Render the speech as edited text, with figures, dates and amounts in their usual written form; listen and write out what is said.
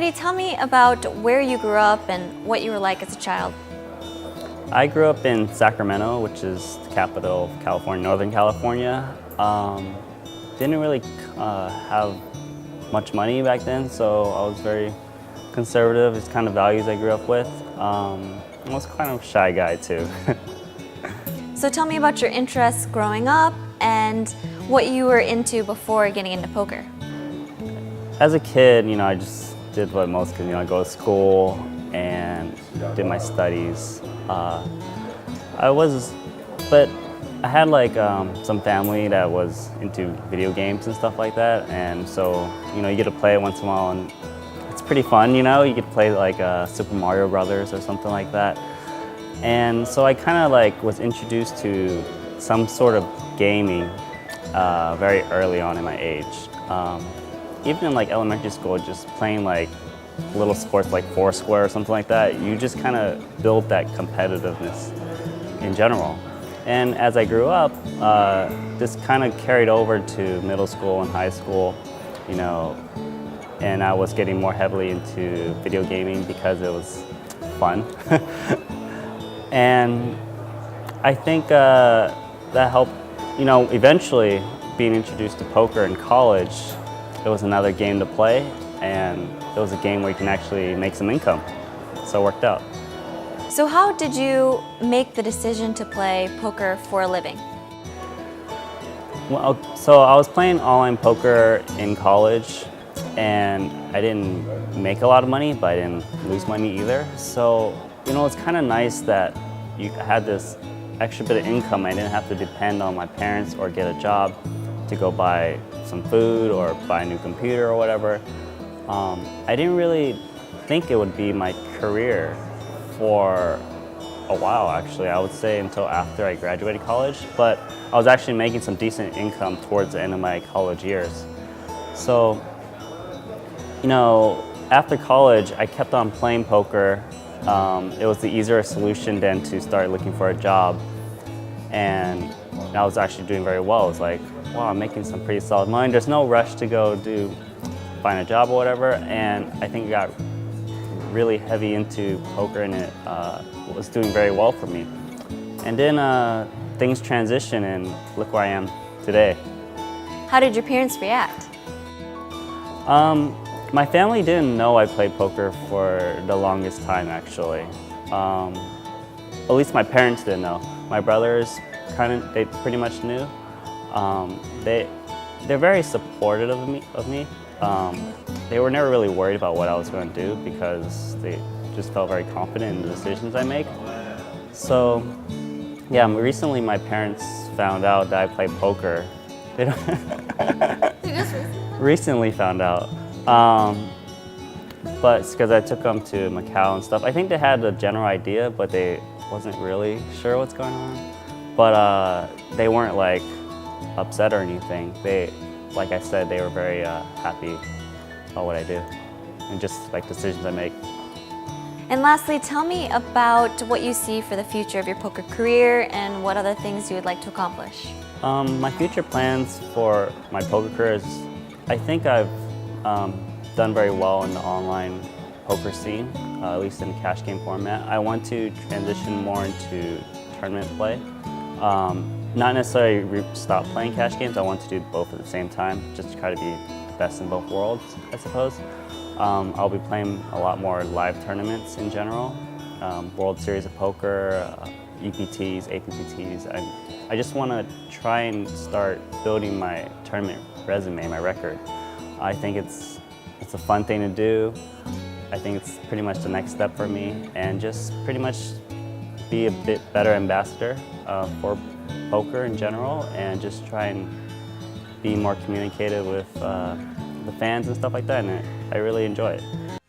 Randy, tell me about where you grew up and what you were like as a child. I grew up in Sacramento, which is the capital of California, Northern California. Didn't really have much money back then, so I was very conservative. It's kind of values I grew up with. I was kind of a shy guy too. So tell me about your interests growing up and what you were into before getting into poker. As a kid, I just did what most kids, I go to school and did my studies. But I had like some family that was into video games and stuff like that, and so you get to play it once in a while, and it's pretty fun. You get to play like Super Mario Brothers or something like that. And so I kind of like was introduced to some sort of gaming very early on in my age. Even in like elementary school, just playing like little sports like Foursquare or something like that, you just kind of build that competitiveness in general. And as I grew up, this kind of carried over to middle school and high school, and I was getting more heavily into video gaming because it was fun. And I think that helped, eventually being introduced to poker in college. It was another game to play, and it was a game where you can actually make some income, so it worked out. So how did you make the decision to play poker for a living? Well, so I was playing online poker in college, and I didn't make a lot of money, but I didn't lose money either. So, it's kind of nice that you had this extra bit of income. I didn't have to depend on my parents or get a job to go buy some food or buy a new computer or whatever. I didn't really think it would be my career for a while, actually. I would say until after I graduated college, but I was actually making some decent income towards the end of my college years. So, after college, I kept on playing poker. It was the easier solution than to start looking for a job, and I was actually doing very well. It was like, wow, I'm making some pretty solid money. There's no rush to go find a job or whatever, and I think I got really heavy into poker, and it was doing very well for me. And then things transitioned, and look where I am today. How did your parents react? My family didn't know I played poker for the longest time, actually. At least my parents didn't know. My brothers, they pretty much knew. They're very supportive of me. They were never really worried about what I was going to do because they just felt very confident in the decisions I make. So, yeah, recently my parents found out that I played poker. They recently found out. But it's because I took them to Macau and stuff. I think they had a general idea, but they wasn't really sure what's going on. But they weren't like upset or anything. Like I said, they were very happy about what I do and just like decisions I make. And lastly, tell me about what you see for the future of your poker career and what other things you would like to accomplish. My future plans for my poker career is, I think I've done very well in the online poker scene, at least in the cash game format. I want to transition more into tournament play. Not necessarily stop playing cash games. I want to do both at the same time, just to try to be the best in both worlds, I suppose. I'll be playing a lot more live tournaments in general, World Series of Poker, EPTs, APPTs. I just want to try and start building my tournament resume, my record. I think it's a fun thing to do. I think it's pretty much the next step for me, and just pretty much be a bit better ambassador for poker in general, and just try and be more communicative with the fans and stuff like that, and I really enjoy it.